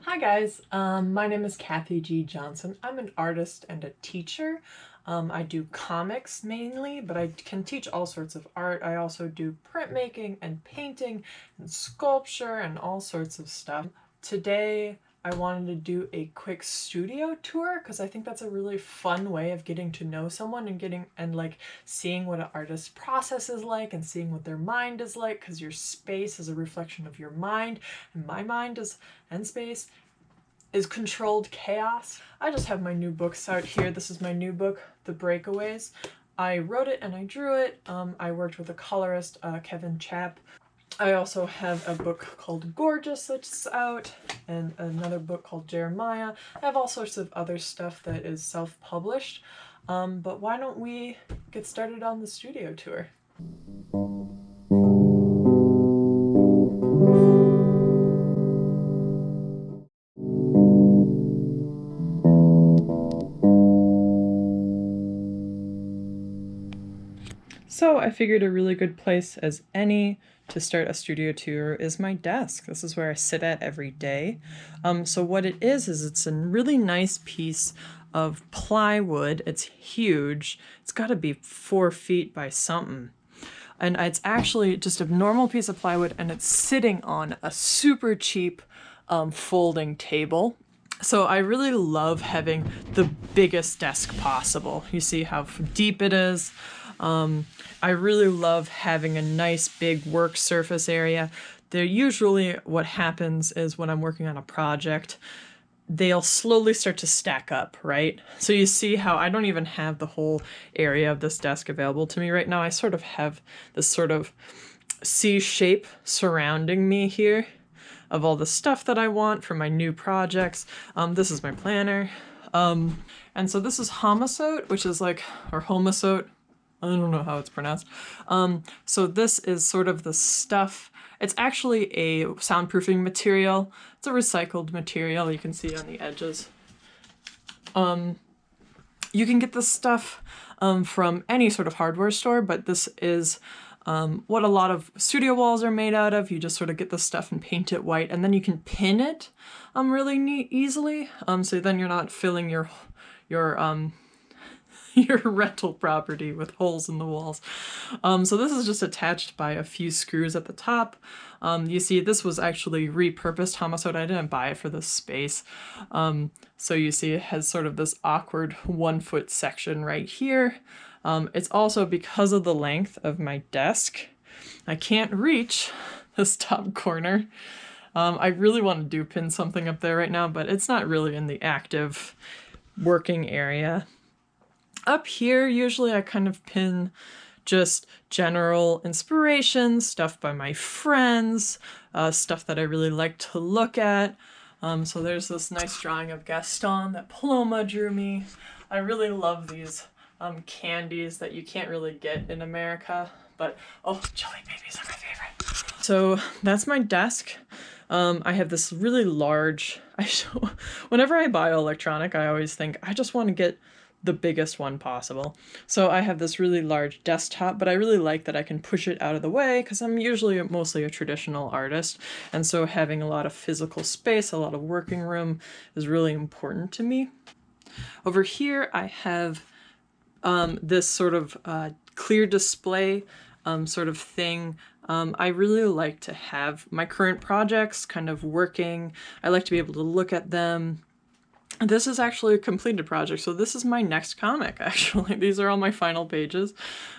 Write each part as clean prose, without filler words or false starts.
Hi guys, my name is Cathy G. Johnson. I'm an artist and a teacher. I do comics mainly, but I can teach all sorts of art. I also do printmaking and painting and sculpture and all sorts of stuff. Today I wanted to do a quick studio tour because I think that's a really fun way of getting to know someone and seeing what an artist's process is like and seeing what their mind is like, because your space is a reflection of your mind, and my mind is and space is controlled chaos. I just have my new books out here. This is my new book, The Breakaways. I wrote it and I drew it. I worked with a colorist, Kevin Chapp. I also have a book called Gorgeous that's out, and another book called Jeremiah. I have all sorts of other stuff that is self-published. But why don't we get started on the studio tour? So I figured a really good place as any to start a studio tour is my desk. This is where I sit at every day. So what it is it's a really nice piece of plywood. It's huge. It's got to be 4 feet by something. And it's actually just a normal piece of plywood, and it's sitting on a super cheap folding table. So I really love having the biggest desk possible. You see how deep it is. I really love having a nice big work surface area. They're usually, what happens is when I'm working on a project, they'll slowly start to stack up, right? So you see how I don't even have the whole area of this desk available to me right now. I sort of have this sort of C shape surrounding me here of all the stuff that I want for my new projects. This is my planner. And so this is Homicide, which is or Homicide. I don't know how it's pronounced. So this is sort of the stuff. It's actually a soundproofing material. It's a recycled material. You can see on the edges. You can get this stuff from any sort of hardware store, but this is what a lot of studio walls are made out of. You just sort of get the stuff and paint it white, and then you can pin it really easily. So then you're not filling your your rental property with holes in the walls. So this is just attached by a few screws at the top. You see, this was actually repurposed Homicide. I didn't buy it for this space. So you see it has sort of this awkward 1 foot section right here. It's also because of the length of my desk, I can't reach this top corner. I really want to pin something up there right now, but it's not really in the active working area. Up here, usually I kind of pin just general inspiration, stuff by my friends, stuff that I really like to look at. So there's this nice drawing of Gaston that Paloma drew me. I really love these candies that you can't really get in America, but oh, jelly babies are my favorite. So that's my desk. I have this really large, whenever I buy electronic, I always think I just want to get the biggest one possible. So I have this really large desktop, but I really like that I can push it out of the way because I'm usually mostly a traditional artist. And so having a lot of physical space, a lot of working room is really important to me. Over here, I have this sort of clear display sort of thing. I really like to have my current projects kind of working. I like to be able to look at them. This is actually a completed project, so this is my next comic, actually. These are all my final pages.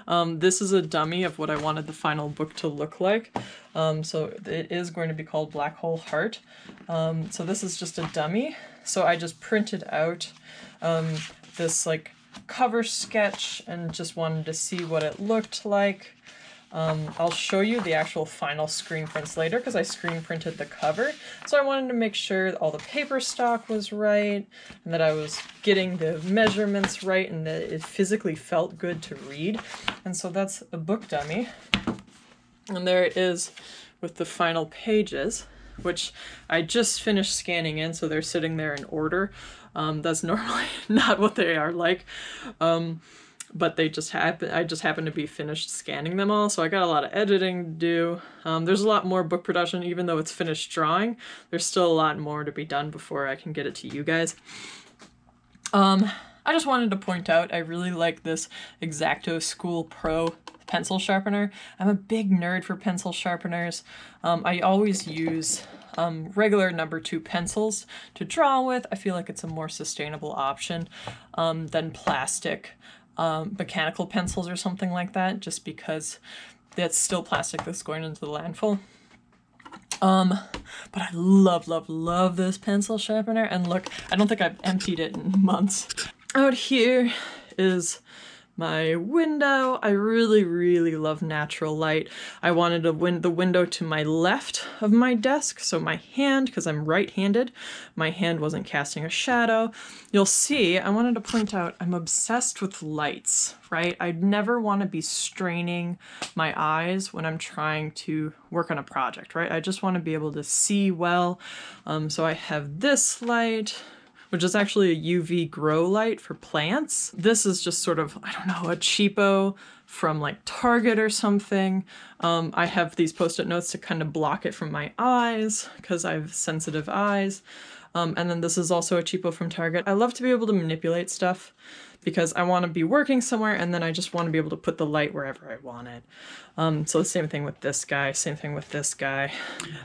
This is a dummy of what I wanted the final book to look like. So it is going to be called Black Hole Heart. So this is just a dummy. So I just printed out this cover sketch and just wanted to see what it looked like. I'll show you the actual final screen prints later because I screen printed the cover. So I wanted to make sure all the paper stock was right and that I was getting the measurements right and that it physically felt good to read. And so that's a book dummy. And there it is with the final pages, which I just finished scanning in, so they're sitting there in order. That's normally not what they are like. but I just happened to be finished scanning them all, so I got a lot of editing to do. There's a lot more book production, even though it's finished drawing. There's still a lot more to be done before I can get it to you guys. I just wanted to point out I really like this Exacto School Pro pencil sharpener. I'm a big nerd for pencil sharpeners. I always use regular number 2 pencils to draw with. I feel like it's a more sustainable option than plastic mechanical pencils or something like that, just because that's still plastic that's going into the landfill. But I love this pencil sharpener, and look, I don't think I've emptied it in months. Out here is my window. I really love natural light. I wanted the window to my left of my desk, so my hand, because I'm right-handed, my hand wasn't casting a shadow. You'll see, I wanted to point out, I'm obsessed with lights, right? I never want to be straining my eyes when I'm trying to work on a project, right? I just want to be able to see well. So I have this light, which is actually a UV grow light for plants. This is just sort of, I don't know, a cheapo from like Target or something. I have these Post-it notes to kind of block it from my eyes because I have sensitive eyes. And then this is also a cheapo from Target. I love to be able to manipulate stuff because I want to be working somewhere and then I just want to be able to put the light wherever I want it. So the same thing with this guy, same thing with this guy.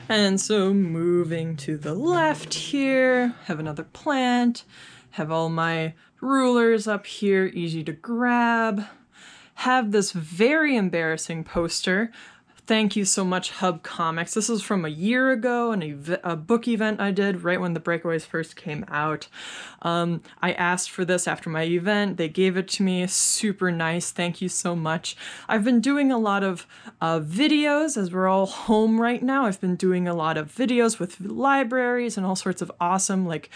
And so moving to the left here, have another plant, have all my rulers up here, easy to grab. Have this very embarrassing poster. Thank you so much, Hub Comics. This is from a year ago, a book event I did right when the Breakaways first came out. I asked for this after my event. They gave it to me. Super nice. Thank you so much. I've been doing a lot of videos as we're all home right now. I've been doing a lot of videos with libraries and all sorts of awesome, like,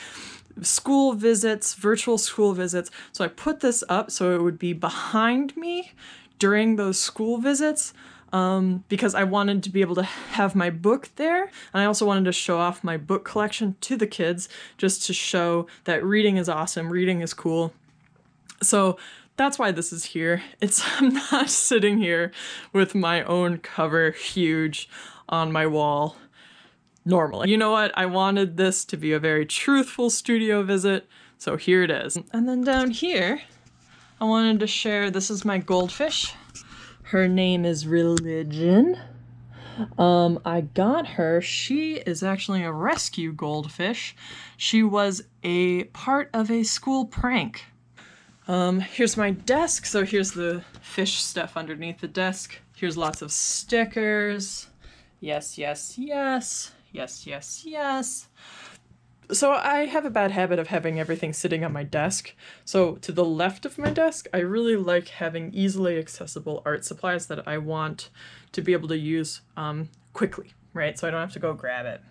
school visits, virtual school visits. So I put this up so it would be behind me during those school visits. Because I wanted to be able to have my book there, and I also wanted to show off my book collection to the kids, just to show that reading is awesome, reading is cool. So that's why this is here. I'm not sitting here with my own cover huge on my wall normally. You know what? I wanted this to be a very truthful studio visit, so here it is. And then down here, I wanted to share, this is my goldfish. Her name is Religion. I got her. She is actually a rescue goldfish. She was a part of a school prank. Here's my desk. So here's the fish stuff underneath the desk. Here's lots of stickers. Yes, yes, yes. Yes, yes, yes. So I have a bad habit of having everything sitting on my desk. So to the left of my desk, I really like having easily accessible art supplies that I want to be able to use quickly, right? So I don't have to go grab it.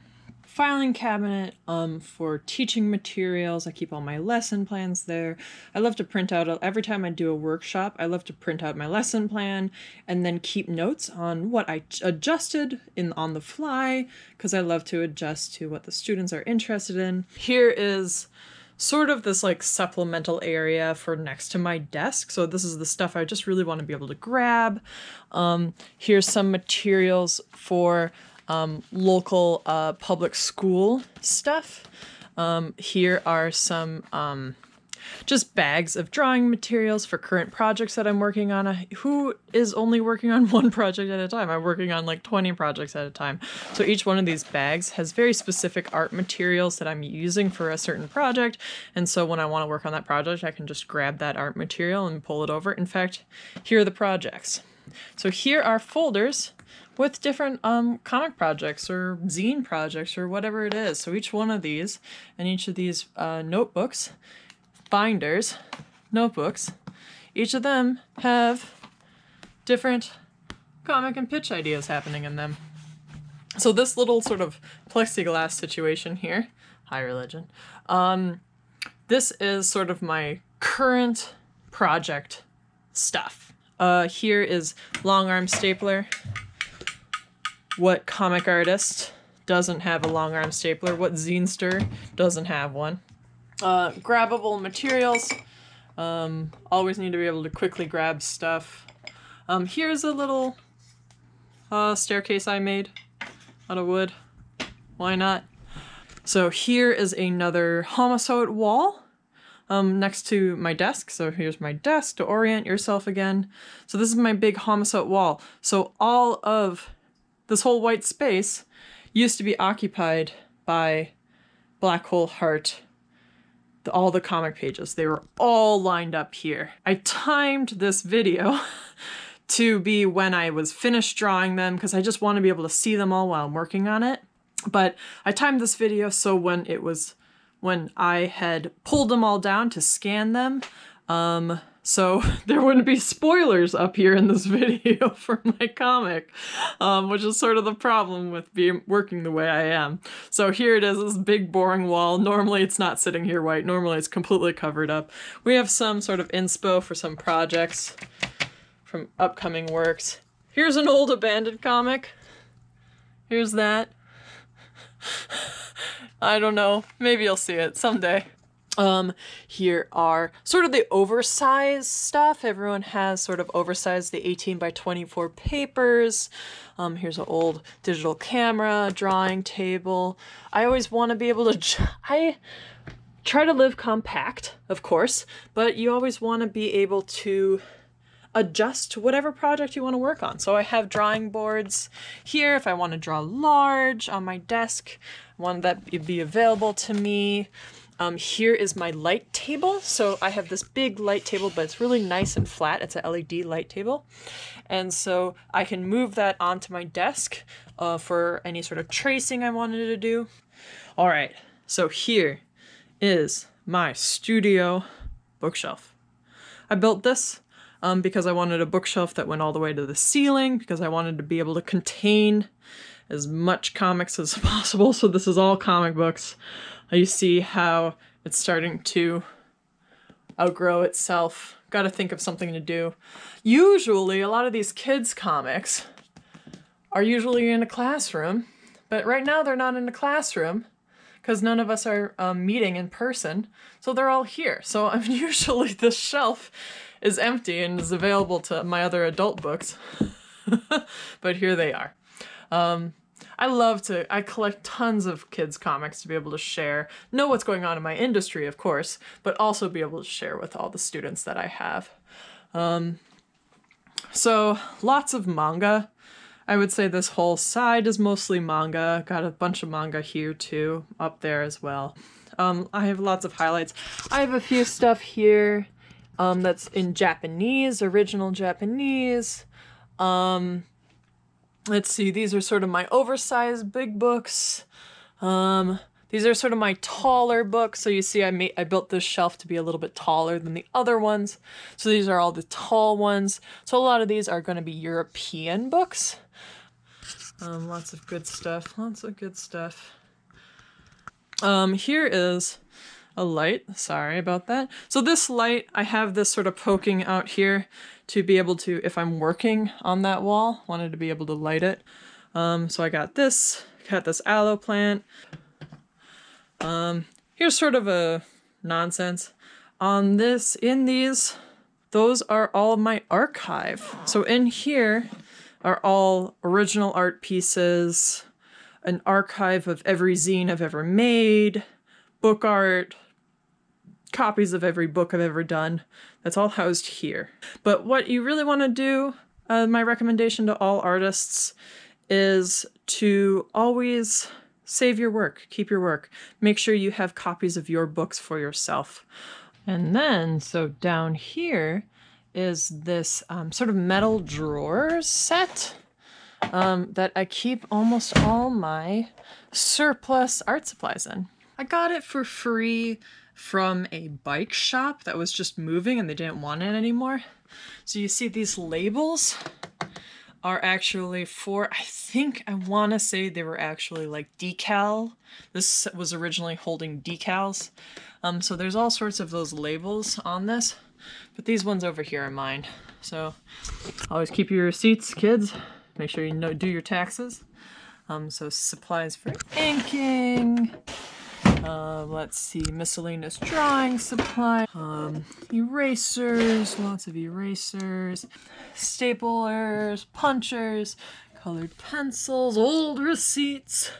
Filing cabinet for teaching materials. I keep all my lesson plans there. I love to print out, every time I do a workshop, I love to print out my lesson plan and then keep notes on what I adjusted on the fly, because I love to adjust to what the students are interested in. Here is sort of this like supplemental area for next to my desk. So this is the stuff I just really want to be able to grab. Here's some materials for local public school stuff. Here are some just bags of drawing materials for current projects that I'm working on. Who is only working on one project at a time? I'm working on like 20 projects at a time. So each one of these bags has very specific art materials that I'm using for a certain project. And so when I want to work on that project, I can just grab that art material and pull it over. In fact, here are the projects. So here are folders with different comic projects or zine projects or whatever it is. So each one of these and each of these notebooks, binders, notebooks, each of them have different comic and pitch ideas happening in them. So this little sort of plexiglass situation here, hi Religion, this is sort of my current project stuff. Here is long arm stapler. What comic artist doesn't have a long arm stapler? What zinester doesn't have one? Grabbable materials. Always need to be able to quickly grab stuff. Here's a little staircase I made out of wood. Why not? So here is another Homicide Wall next to my desk. So here's my desk to orient yourself again. So this is my big Homicide Wall. So all of this whole white space used to be occupied by Black Hole Heart, all the comic pages. They were all lined up here. I timed this video to be when I was finished drawing them because I just want to be able to see them all while I'm working on it. But I timed this video so when I had pulled them all down to scan them, so there wouldn't be spoilers up here in this video for my comic, which is sort of the problem with working the way I am. So here it is, this big boring wall. Normally it's not sitting here white. Normally it's completely covered up. We have some sort of inspo for some projects from upcoming works. Here's an old abandoned comic. Here's that. I don't know. Maybe you'll see it someday. Here are sort of the oversized stuff. Everyone has sort of oversized the 18 by 24 papers. Here's an old digital camera, drawing table. I always want to be able to... I try to live compact, of course, but you always want to be able to adjust to whatever project you want to work on. So I have drawing boards here if I want to draw large on my desk. I want that to be available to me. Here is my light table. So I have this big light table, but it's really nice and flat. It's a LED light table. And so I can move that onto my desk for any sort of tracing I wanted to do. All right, so here is my studio bookshelf. I built this because I wanted a bookshelf that went all the way to the ceiling, because I wanted to be able to contain as much comics as possible. So this is all comic books. You see how it's starting to outgrow itself. Got to think of something to do. Usually, a lot of these kids' comics are usually in a classroom, but right now they're not in a classroom because none of us are meeting in person. So they're all here. So usually this shelf is empty and is available to my other adult books, but here they are. I collect tons of kids comics to be able to share, know what's going on in my industry, of course, but also be able to share with all the students that I have. So lots of manga. I would say this whole side is mostly manga. Got a bunch of manga here too, up there as well. I have lots of highlights. I have a few stuff here that's in Japanese, original Japanese. Let's see, these are sort of my oversized big books. These are sort of my taller books. So you see I built this shelf to be a little bit taller than the other ones. So these are all the tall ones. So a lot of these are going to be European books. Lots of good stuff, lots of good stuff. Here is a light, sorry about that. So this light, I have this sort of poking out here to be able to, if I'm working on that wall, wanted to be able to light it. So I got this aloe plant. Here's sort of a nonsense. On this, in these, those are all my archive. So in here are all original art pieces, an archive of every zine I've ever made, book art, copies of every book I've ever done. That's all housed here. But what you really want to do, my recommendation to all artists, is to always save your work, keep your work. Make sure you have copies of your books for yourself. And then, so down here is this sort of metal drawers set that I keep almost all my surplus art supplies in. I got it for free from a bike shop that was just moving and they didn't want it anymore. So you see these labels are actually for, I want to say they were actually like decal. This was originally holding decals. So there's all sorts of those labels on this, but these ones over here are mine. So always keep your receipts, kids. Make sure you do your taxes. So supplies for inking. Let's see, miscellaneous drawing supply, erasers, lots of erasers, staplers, punchers, colored pencils, old receipts,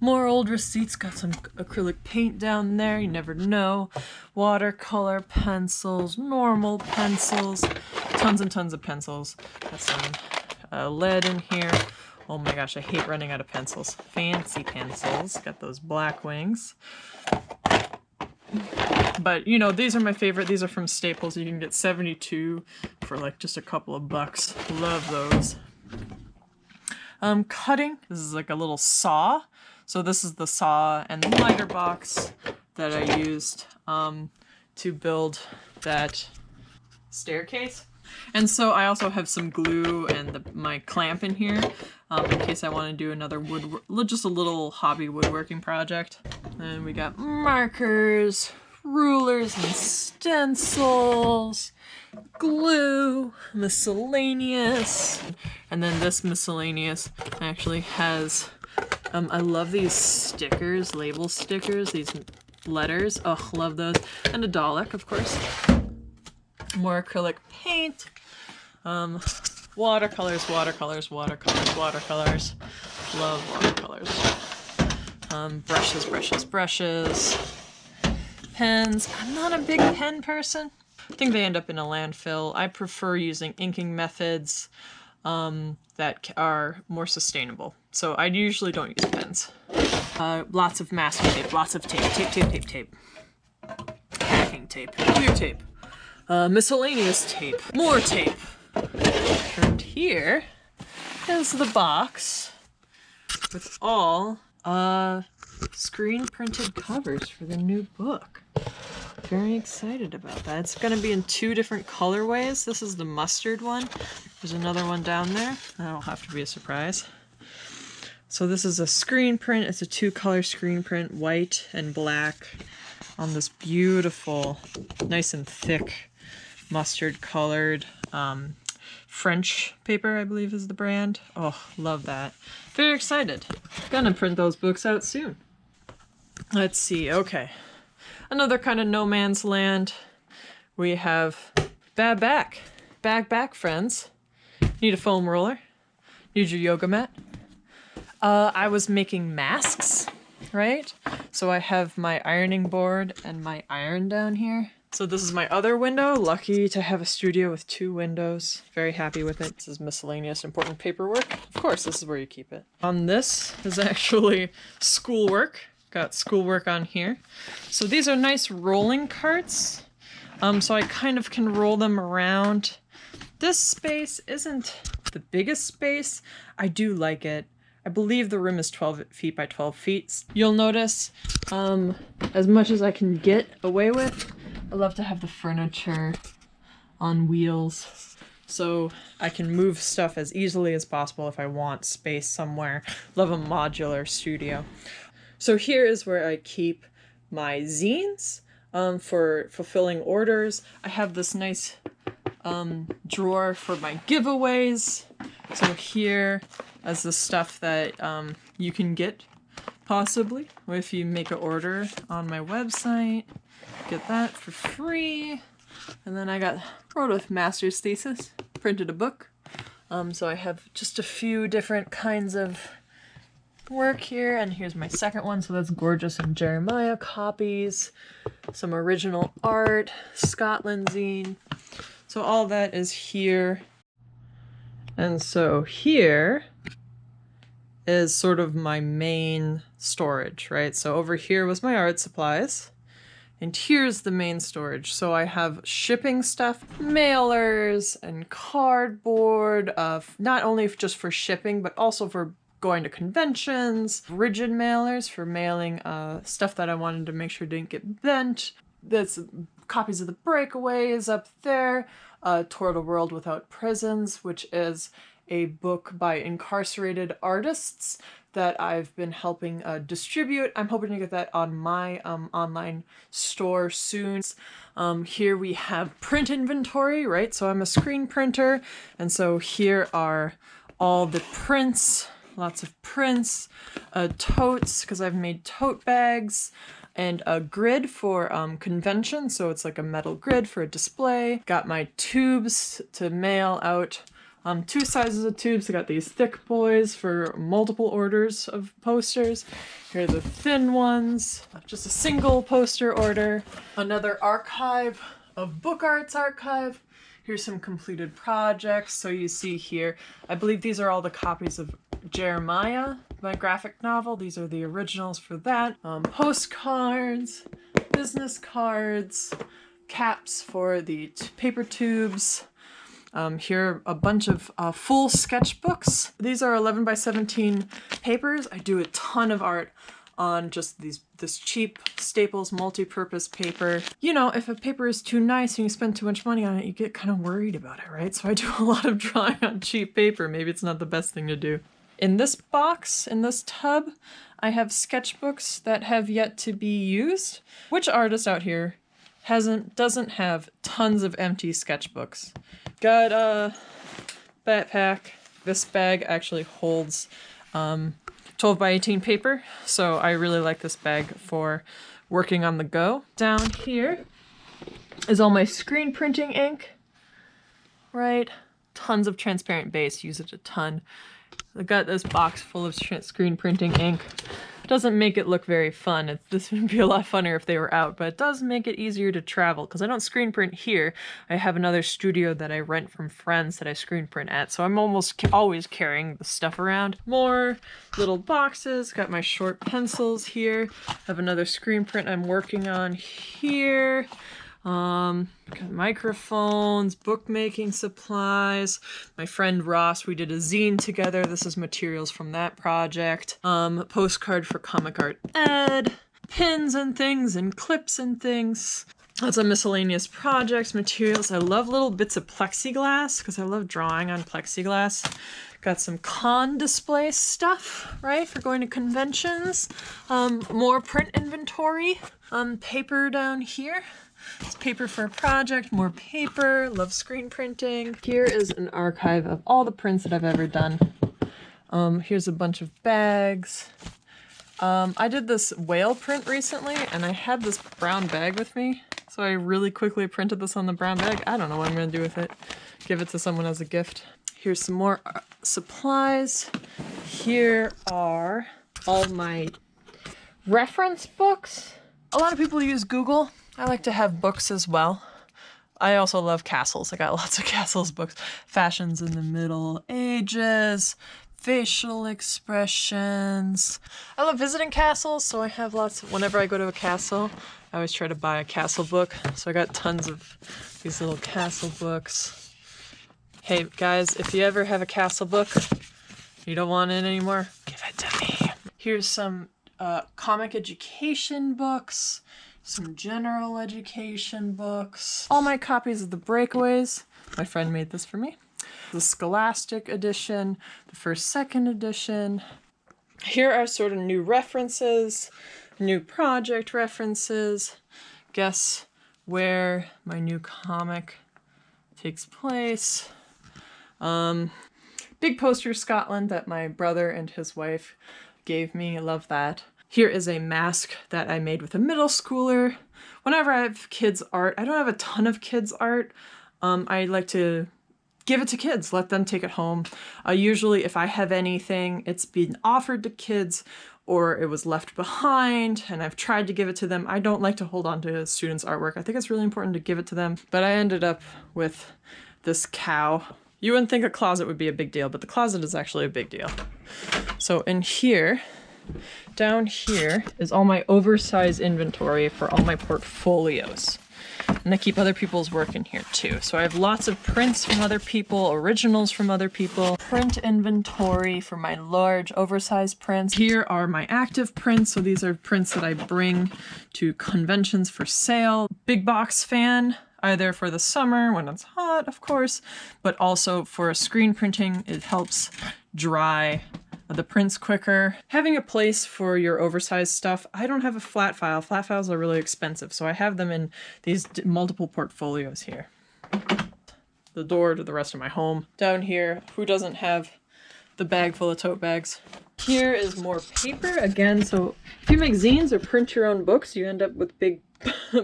more old receipts, got some acrylic paint down there, you never know, watercolor pencils, normal pencils, tons and tons of pencils, got some lead in here. Oh my gosh, I hate running out of pencils. Fancy pencils, got those black wings. But, you know, these are my favorite. These are from Staples. You can get 72 for like just a couple of bucks. Love those. Cutting. This is like a little saw. So this is the saw and the miter box that I used to build that staircase. And so I also have some glue and my clamp in here in case I want to do another just a little hobby woodworking project. And we got markers, rulers and stencils, glue, miscellaneous, and then this miscellaneous actually has, I love these stickers, label stickers, these letters, oh, love those, and a Dalek, of course. More acrylic paint, watercolors, watercolors, watercolors, watercolors, love watercolors, brushes, brushes, brushes, pens. I'm not a big pen person. I think they end up in a landfill. I prefer using inking methods that are more sustainable. So I usually don't use pens. Lots of masking tape, lots of tape, tape, tape, tape, tape, packing tape, clear tape. Miscellaneous tape, more tape. And here is the box with all screen printed covers for the new book. Very excited about that. It's going to be in 2 different colorways. This is the mustard one. There's another one down there. That'll have to be a surprise. So this is a screen print. It's a 2-color screen print, white and black, on this beautiful, nice and thick mustard colored French paper, I believe is the brand. Oh, love that. Very excited. Gonna print those books out soon. Let's see, okay. Another kind of no man's land. We have bag back, friends. Need a foam roller. Need your yoga mat. I was making masks, right? So I have my ironing board and my iron down here. So this is my other window. Lucky to have a studio with 2 windows. Very happy with it. This is miscellaneous important paperwork. Of course, this is where you keep it. On this is actually schoolwork. Got schoolwork on here. So these are nice rolling carts. So I kind of can roll them around. This space isn't the biggest space. I do like it. I believe the room is 12 feet by 12 feet. You'll notice, as much as I can get away with, I love to have the furniture on wheels so I can move stuff as easily as possible if I want space somewhere. Love a modular studio. So here is where I keep my zines for fulfilling orders. I have this nice drawer for my giveaways. So here is the stuff that you can get possibly if you make an order on my website. Get that for free. And then I wrote a master's thesis, printed a book. So I have just a few different kinds of work here. And here's my second one. So that's Gorgeous and Jeremiah copies, some original art, Scotland zine. So all that is here. And so here is sort of my main storage, right? So over here was my art supplies. And here's the main storage. So I have shipping stuff, mailers and cardboard, not only just for shipping, but also for going to conventions, rigid mailers for mailing stuff that I wanted to make sure didn't get bent. That's copies of The Breakaways up there, Toward a World Without Prisons, which is a book by incarcerated artists that I've been helping distribute. I'm hoping to get that on my online store soon. Here we have print inventory, right? So I'm a screen printer, and so here are all the prints, lots of prints, totes, because I've made tote bags, and a grid for convention, so it's like a metal grid for a display. Got my tubes to mail out. 2 sizes of tubes. I got these thick boys for multiple orders of posters. Here are the thin ones, just a single poster order. Another archive of book arts archive. Here's some completed projects. So you see here, I believe these are all the copies of Jeremiah, my graphic novel. These are the originals for that. Postcards, business cards, caps for the paper tubes. Here are a bunch of full sketchbooks. These are 11 by 17 papers. I do a ton of art on just this cheap Staples multi-purpose paper. You know, if a paper is too nice and you spend too much money on it, you get kind of worried about it, right? So I do a lot of drawing on cheap paper. Maybe it's not the best thing to do. In this box, in this tub, I have sketchbooks that have yet to be used. Which artist out here doesn't have tons of empty sketchbooks? Got a backpack. This bag actually holds 12 by 18 paper, so I really like this bag for working on the go. Down here is all my screen printing ink, right? Tons of transparent base, use it a ton. I got this box full of screen printing ink. Doesn't make it look very fun. This would be a lot funner if they were out, but it does make it easier to travel because I don't screen print here. I have another studio that I rent from friends that I screen print at, so I'm almost always carrying the stuff around. More little boxes. Got my short pencils here. Have another screen print I'm working on here. Got microphones, bookmaking supplies. My friend Ross, we did a zine together. This is materials from that project. Postcard for Comic Art Ed. Pins and things and clips and things. Lots of miscellaneous projects, materials. I love little bits of plexiglass because I love drawing on plexiglass. Got some con display stuff, right, for going to conventions. More print inventory. Paper down here. It's paper for a project, more paper, love screen printing. Here is an archive of all the prints that I've ever done. Here's a bunch of bags. I did this whale print recently, and I had this brown bag with me, so I really quickly printed this on the brown bag. I don't know what I'm going to do with it. Give it to someone as a gift. Here's some more supplies. Here are all my reference books. A lot of people use Google. I like to have books as well. I also love castles. I got lots of castles books. Fashions in the Middle Ages, facial expressions. I love visiting castles, so I have lots. Whenever I go to a castle, I always try to buy a castle book. So I got tons of these little castle books. Hey guys, if you ever have a castle book, you don't want it anymore, give it to me. Here's some comic education books. Some general education books. All my copies of The Breakaways. My friend made this for me. The Scholastic edition, the first, second edition. Here are sort of new references, new project references. Guess where my new comic takes place. Big poster Scotland that my brother and his wife gave me. I love that. Here is a mask that I made with a middle schooler. Whenever I have kids' art, I don't have a ton of kids' art. I like to give it to kids, let them take it home. Usually if I have anything, it's been offered to kids or it was left behind and I've tried to give it to them. I don't like to hold on to students' artwork. I think it's really important to give it to them. But I ended up with this cow. You wouldn't think a closet would be a big deal, but the closet is actually a big deal. So in here, down here is all my oversized inventory for all my portfolios. And I keep other people's work in here too. So I have lots of prints from other people, originals from other people, print inventory for my large oversized prints. Here are my active prints. So these are prints that I bring to conventions for sale. Big box fan, either for the summer when it's hot, of course, but also for screen printing. It helps dry the prints quicker. Having a place for your oversized stuff. I don't have a flat file. Flat files are really expensive, so I have them in these multiple portfolios here. The door to the rest of my home. Down here, who doesn't have the bag full of tote bags? Here is more paper again. So if you make zines or print your own books, you end up with big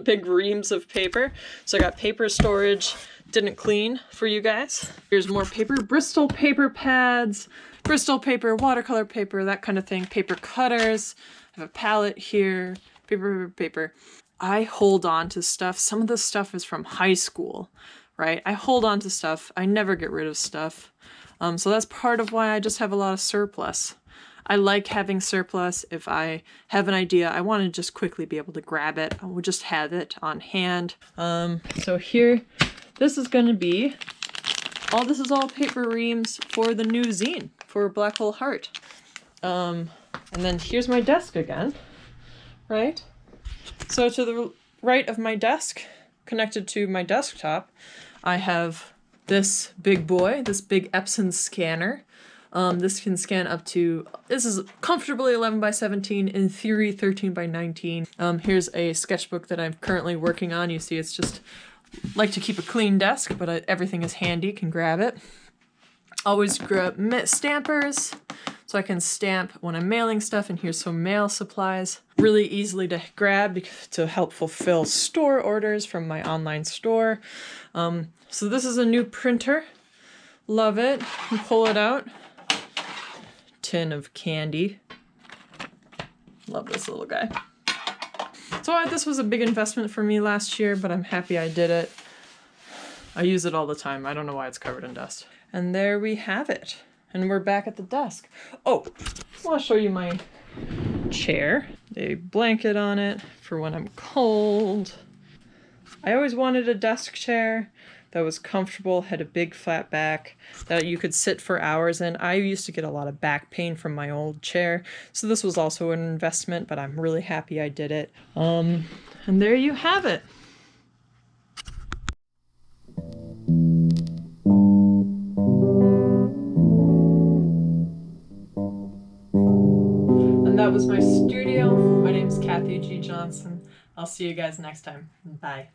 big reams of paper. So I got paper storage, didn't clean for you guys. Here's more paper, Bristol paper pads, Bristol paper, watercolor paper, that kind of thing. Paper cutters. I have a palette here. Paper. I hold on to stuff. Some of this stuff is from high school, right? I hold on to stuff. I never get rid of stuff. So that's part of why I just have a lot of surplus. I like having surplus. If I have an idea, I want to just quickly be able to grab it. I will just have it on hand. So here, this is going to be, this is all paper reams for the new zine, for Black Hole Heart. And then here's my desk again, right? So to the right of my desk, connected to my desktop, I have this big boy, this big Epson scanner. This can scan up to, this is comfortably 11 by 17, in theory 13 by 19. Here's a sketchbook that I'm currently working on. You see it's just, like to keep a clean desk, but everything is handy, can grab it. Always grab stampers, so I can stamp when I'm mailing stuff, and here's some mail supplies. Really easily to grab to help fulfill store orders from my online store. So this is a new printer. Love it. You pull it out. Tin of candy. Love this little guy. So this was a big investment for me last year, but I'm happy I did it. I use it all the time. I don't know why it's covered in dust. And there we have it. And we're back at the desk. Oh, I want to show you my chair. A blanket on it for when I'm cold. I always wanted a desk chair that was comfortable, had a big flat back, that you could sit for hours in. I used to get a lot of back pain from my old chair, so this was also an investment, but I'm really happy I did it. And there you have it. And that was my studio. My name is Cathy G. Johnson. I'll see you guys next time. Bye.